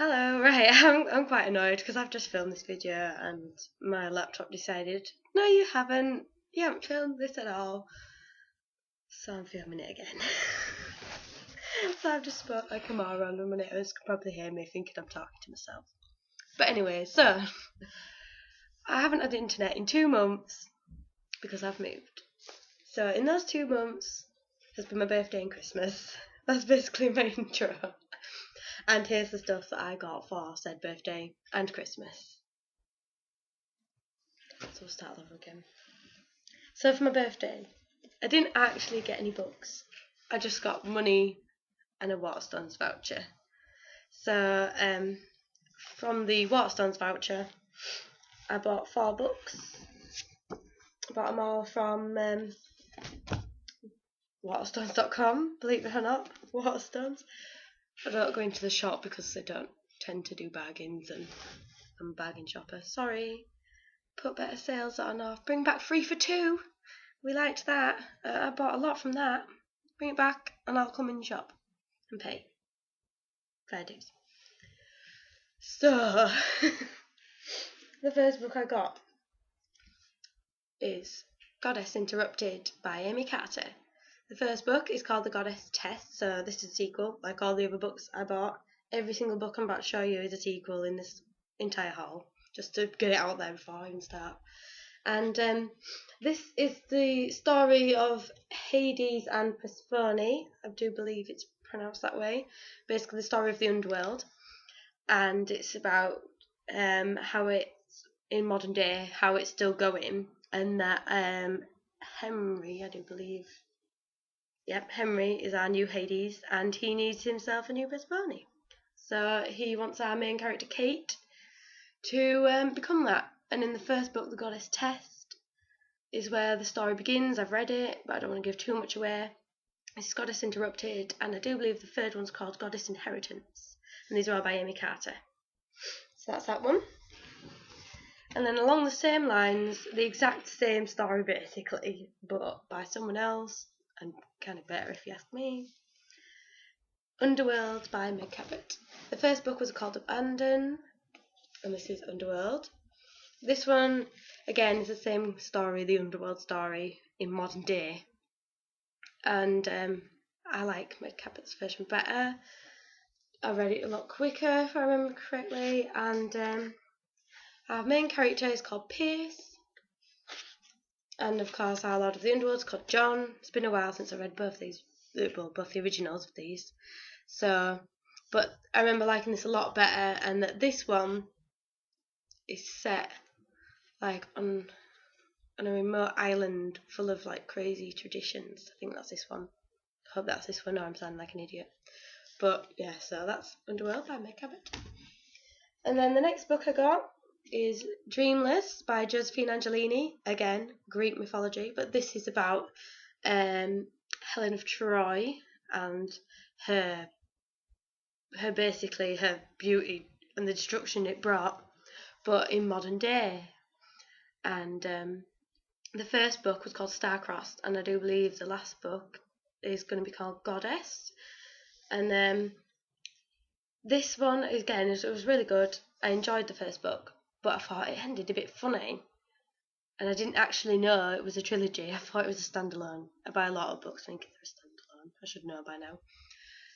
Hello, right, I'm quite annoyed because I've just filmed this video and my laptop decided, no you haven't filmed this at all, so I'm filming it again. So I've just spoke like a moron and my neighbours can probably hear me thinking I'm talking to myself. But anyway, so, I haven't had internet in 2 months because I've moved. So in those 2 months has been my birthday and Christmas. That's basically my intro. And here's the stuff that I got for said birthday and Christmas. So we'll start over again. So for my birthday, I didn't actually get any books. I just got money and a Waterstones voucher. So from the Waterstones voucher, I bought 4 books. I bought them all from Waterstones.com, believe it or not, Waterstones. I don't go into the shop because they don't tend to do bargains and I'm a bargain shopper. Sorry. Put better sales on off. Bring back 3 for 2. We liked that. I bought a lot from that. Bring it back and I'll come in the shop and pay. Fair dues. So, the first book I got is Goddess Interrupted by Amy Carter. The first book is called The Goddess Test, so this is a sequel, like all the other books I bought. Every single book I'm about to show you is a sequel in this entire haul, just to get it out there before I even start. And this is the story of Hades and Persephone. I do believe it's pronounced that way. Basically, the story of the underworld, and it's about how it's in modern day, how it's still going, and that Henry, I do believe. Yep, Henry is our new Hades, and he needs himself a new Persephone. So he wants our main character Kate to become that. And in the first book, The Goddess Test, is where the story begins. I've read it, but I don't want to give too much away. This is Goddess Interrupted, and I do believe the third one's called Goddess Inheritance. And these are all by Amy Carter. So that's that one. And then along the same lines, the exact same story basically, but by someone else, and kind of better if you ask me. Underworld by Meg Cabot. The first book was called Abandon, and this is Underworld. This one, again, is the same story, the Underworld story, in modern day. And I like Meg Cabot's version better. I read it a lot quicker, if I remember correctly. And our main character is called Pierce. And of course, our Lord of the Underworld is called John. It's been a while since I read both these, well, both the originals of these. So, but I remember liking this a lot better, and that this one is set like on a remote island full of like crazy traditions. I think that's this one. I hope that's this one. No, I'm sounding like an idiot. But yeah, so that's Underworld by Meg Cabot. And then the next book I got is Dreamless by Josephine Angelini. Again, Greek mythology, but this is about Helen of Troy and her basically her beauty and the destruction it brought, but in modern day. And the first book was called Star-Crossed, and I do believe the last book is going to be called Goddess. And this one, again, it was really good. I enjoyed the first book, but I thought it ended a bit funny. And I didn't actually know it was a trilogy. I thought it was a standalone. I buy a lot of books thinking they're a standalone. I should know by now.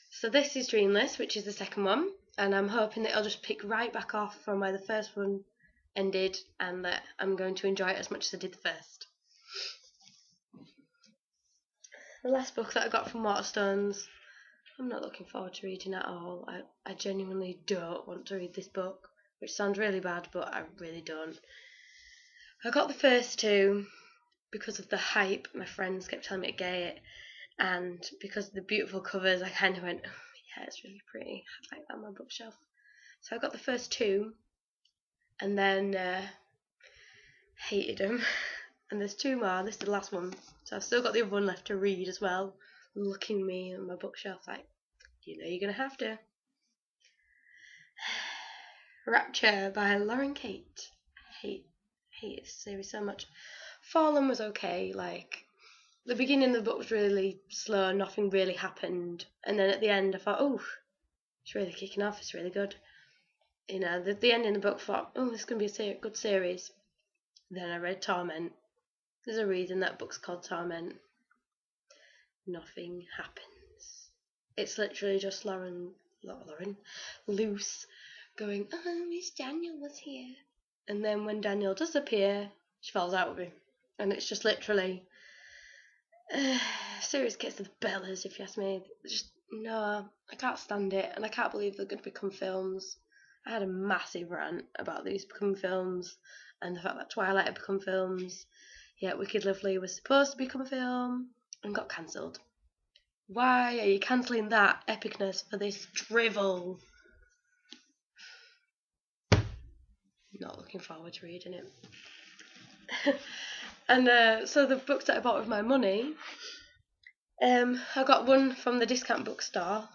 So this is Dreamless, which is the second one. And I'm hoping that I'll just pick right back off from where the first one ended, and that I'm going to enjoy it as much as I did the first. The last book that I got from Waterstones, I'm not looking forward to reading at all. I genuinely don't want to read this book, which sounds really bad, but I really don't. I got the first 2 because of the hype. My friends kept telling me to get it, and because of the beautiful covers, I kind of went, oh, yeah, it's really pretty. I like that on my bookshelf. So I got the first 2, and then hated them. And there's 2 more. This is the last one, so I've still got the other one left to read as well. Looking me on my bookshelf like, you know, you're gonna have to. Rapture by Lauren Kate. I hate this series so much. Fallen was okay. Like, the beginning of the book was really slow, nothing really happened, and then at the end I thought, oh, it's really kicking off, it's really good. you know, the end of the book, thought, oh, this is going to be a good series. Then I read Torment. There's a reason that book's called Torment. Nothing happens. It's literally just Luce, going, oh, Miss Daniel was here. And then when Daniel does appear, she falls out with him. And it's just literally serious case of the Bellas, if you ask me. Just, no, I can't stand it. And I can't believe they're going to become films. I had a massive rant about these becoming films and the fact that Twilight had become films. Yet Wicked Lovely was supposed to become a film and got cancelled. Why are you cancelling that epicness for this drivel? Not looking forward to reading it. And so the books that I bought with my money, I got one from the discount bookstore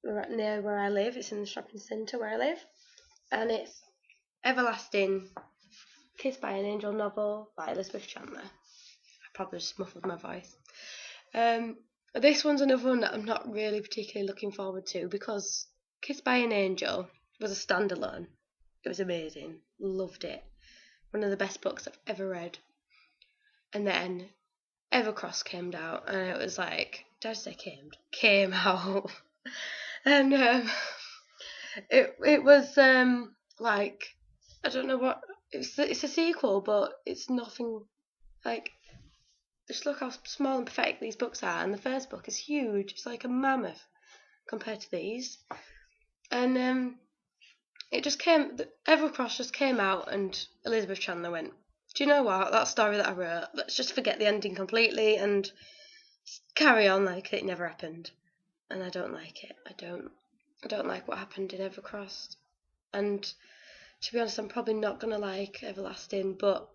right near where I live. It's in the shopping centre where I live, and it's Everlasting, Kissed by an Angel novel by Elizabeth Chandler. I probably just muffled my voice. This one's another one that I'm not really particularly looking forward to because Kissed by an Angel was a standalone. It was amazing. Loved it. One of the best books I've ever read. And then Evercross came out, and it was like, did I say came out. And it was like, I don't know what, it's a sequel, but it's nothing like, just look how small and pathetic these books are, and the first book is huge. It's like a mammoth compared to these. And Evercross just came out, and Elizabeth Chandler went, do you know what, that story that I wrote, let's just forget the ending completely and carry on like it never happened. And I don't like it. I don't like what happened in Evercross. And to be honest, I'm probably not going to like Everlasting, but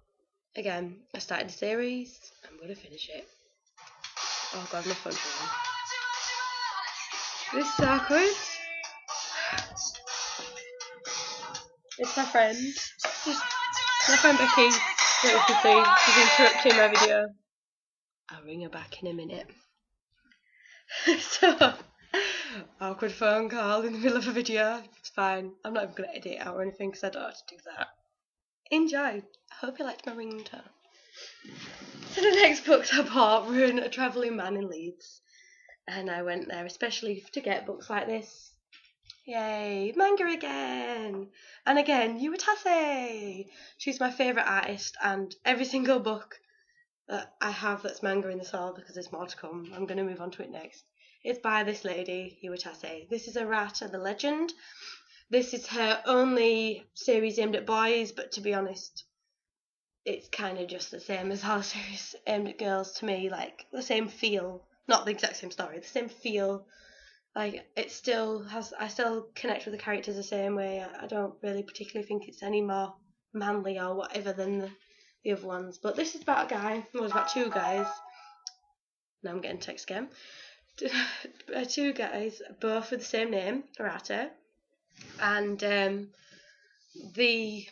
again, I started the series, I'm going to finish it. Oh god, my phone's ringing. This is awkward. It's my friend. My friend Becky, that you can see, she's interrupting my video. I'll ring her back in a minute. So, awkward phone call in the middle of a video. It's fine. I'm not even going to edit it out or anything because I don't have to do that. Enjoy. I hope you liked my ringtone. So the next books I bought were A Travelling Man in Leeds. And I went there especially to get books like this. Yay, manga again! And again, Yuwatase! She's my favourite artist, and every single book that I have that's manga in the stall, because there's more to come, I'm going to move on to it next. It's by this lady, Yuwatase. This is Arata the Legend. This is her only series aimed at boys, but to be honest, it's kind of just the same as all series aimed at girls to me, like the same feel, not the exact same story, the same feel. Like, it still has, I still connect with the characters the same way. I don't really particularly think it's any more manly or whatever than the other ones. But this is about a guy, well, it's about two guys. Now I'm getting text again. Two guys, both with the same name, Arata. And the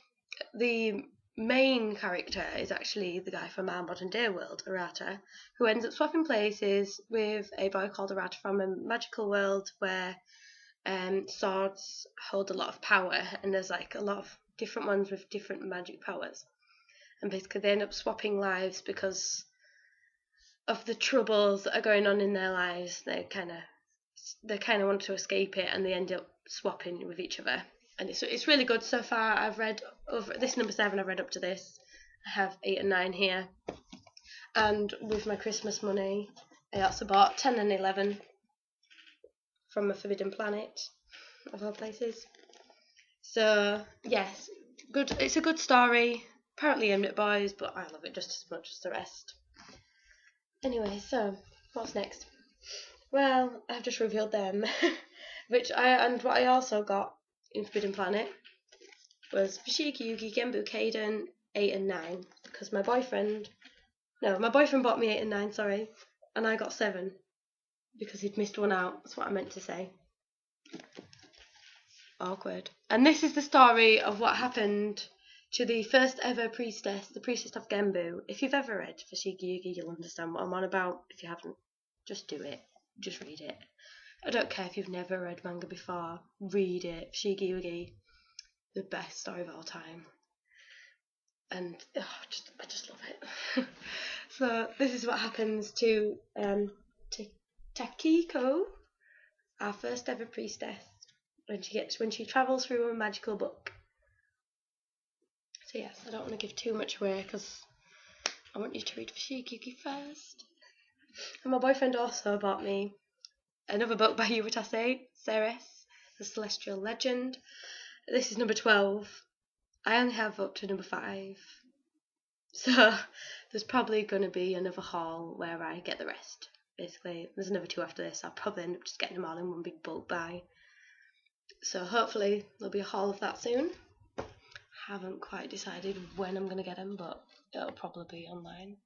main character is actually the guy from Our Modern Day World, Arata, who ends up swapping places with a boy called Arata from a magical world where swords hold a lot of power, and there's like a lot of different ones with different magic powers. And basically they end up swapping lives because of the troubles that are going on in their lives. They kind of want to escape it, and they end up swapping with each other. And it's really good so far. I've read over this number 7. I've read up to this. I have 8 and 9 here. And with my Christmas money, I also bought 10 and 11 from A Forbidden Planet, of all places. So yes, good. It's a good story. Apparently aimed at boys, but I love it just as much as the rest. Anyway, so what's next? Well, I've just revealed them, what I also got in Forbidden Planet was Fushigi Yugi Genbu Kaiden 8 and 9, because my boyfriend bought me 8 and 9, sorry, and I got 7 because he'd missed one out. That's what I meant to say. Awkward. And this is the story of what happened to the first ever priestess, the priestess of Genbu. If you've ever read Fushigi Yugi, you'll understand what I'm on about. If you haven't, just do it. Just read it. I don't care if you've never read manga before. Read it. Fushigi Yugi. the best story of all time. And I just love it. So this is what happens to Takiko, our first ever priestess, when she travels through a magical book. So yes, I don't want to give too much away because I want you to read Fushigi first. And my boyfriend also bought me another book by Urotase, Ceres, The Celestial Legend. This is number 12. I only have up to number 5. So there's probably going to be another haul where I get the rest. Basically, there's another 2 after this. I'll probably end up just getting them all in one big bulk buy. So hopefully there'll be a haul of that soon. Haven't quite decided when I'm going to get them, but it'll probably be online.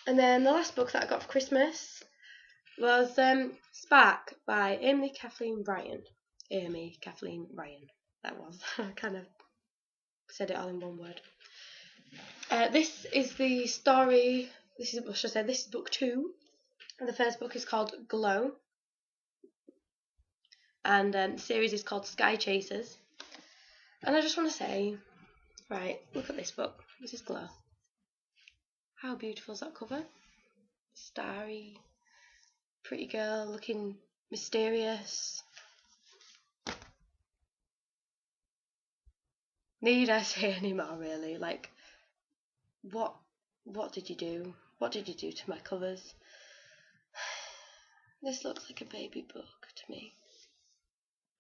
And then the last book that I got for Christmas was Spark by Amy Kathleen Ryan. Amy Kathleen Ryan, that was. I kind of said it all in one word. This is the story. This is book 2. And the first book is called Glow, and the series is called Sky Chasers. And I just want to say, right, look at this book. This is Glow. How beautiful is that cover? Starry, pretty girl looking mysterious. Need I say any more, really? Like, what did you do? What did you do to my covers? This looks like a baby book to me.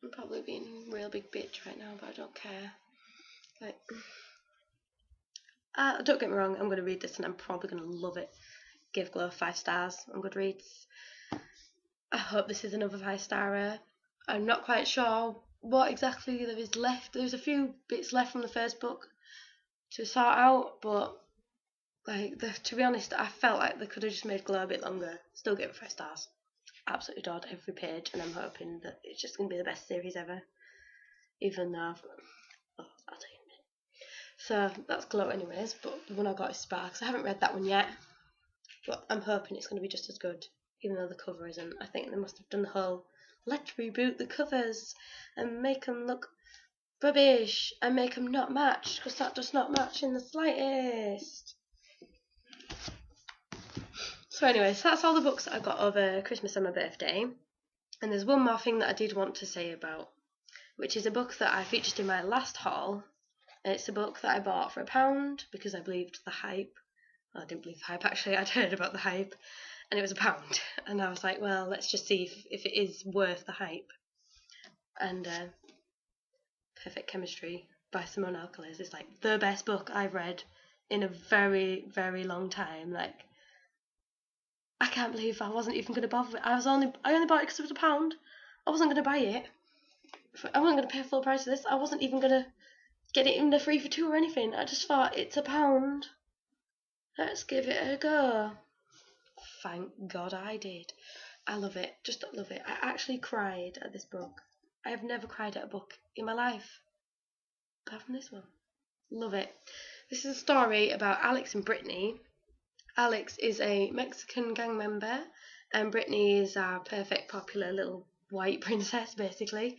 I'm probably being a real big bitch right now, but I don't care. Like, don't get me wrong, I'm going to read this and I'm probably going to love it. Give Glow 5 stars on Goodreads. I hope this is another 5-starer. I'm not quite sure what exactly there is left. There's a few bits left from the first book to sort out, but like, to be honest, I felt like they could have just made Glow a bit longer. Still give it 5 stars. Absolutely adored every page, and I'm hoping that it's just going to be the best series ever. Even though I'll tell you in a minute. So that's Glow anyways, but the one I got is Sparks. I haven't read that one yet, but I'm hoping it's going to be just as good, even though the cover isn't. I think they must have done the whole, let's reboot the covers and make them look rubbish and make them not match, because that does not match in the slightest. So anyways, that's all the books that I got over Christmas and my birthday. And there's one more thing that I did want to say about, which is a book that I featured in my last haul. And it's a book that I bought for £1 because I believed the hype. Well, I didn't believe the hype, actually. I'd heard about the hype. And it was £1. And I was like, well, let's just see if it is worth the hype. And Perfect Chemistry by Simone Alcalis is like the best book I've read in a very, very long time. Like, I can't believe I wasn't even going to bother with it. I only bought it because it was £1. I wasn't going to buy it. I wasn't going to pay full price for this. I wasn't even going to get it in the free for 2 or anything. I just thought, it's £1. Let's give it a go. Thank God I did. I love it. Just love it. I actually cried at this book. I have never cried at a book in my life, apart from this one. Love it. This is a story about Alex and Brittany. Alex is a Mexican gang member, and Brittany is our perfect, popular little white princess, basically.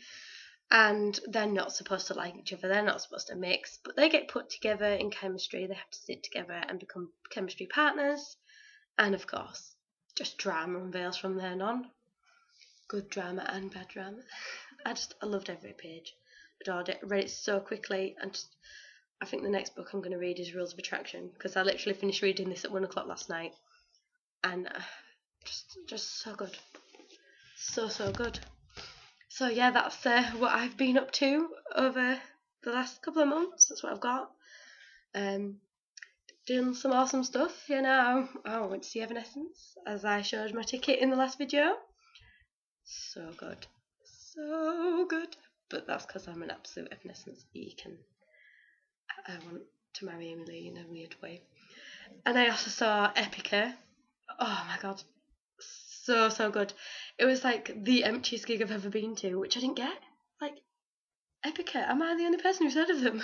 And they're not supposed to like each other. They're not supposed to mix, but they get put together in chemistry. They have to sit together and become chemistry partners. And of course, just drama unveils from then on. Good drama and bad drama. I loved every page. Adored it. Read it so quickly, and I think the next book I'm going to read is Rules of Attraction, because I literally finished reading this at 1 o'clock last night, and just so good, so good. So yeah, that's what I've been up to over the last couple of months. That's what I've got. Doing some awesome stuff. You know, I went to see Evanescence, as I showed my ticket in the last video. So good. So good. But that's because I'm an absolute Evanescence geek, and I want to marry Emily in a weird way. And I also saw Epica. Oh my god. So good. It was like the emptiest gig I've ever been to, which I didn't get. Like, Epica, am I the only person who's heard of them?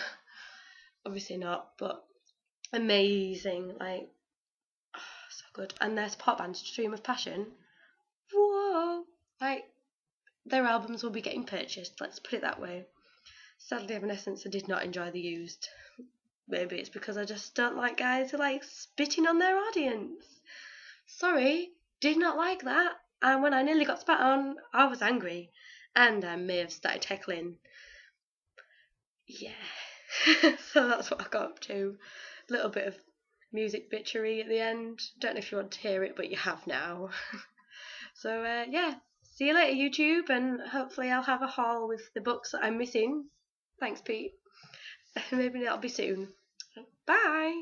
Obviously not, but amazing. Like, so good. And their support band, Stream of Passion. Whoa! Like, their albums will be getting purchased, let's put it that way. Sadly, Evanescence, I did not enjoy The Used. Maybe it's because I just don't like guys who like spitting on their audience. Sorry, did not like that. And when I nearly got spat on, I was angry. And I may have started heckling. Yeah. So that's what I got up to. A little bit of music bitchery at the end. Don't know if you want to hear it, but you have now. So, yeah. See you later, YouTube, and hopefully I'll have a haul with the books that I'm missing. Thanks, Pete. Maybe that'll be soon. Bye!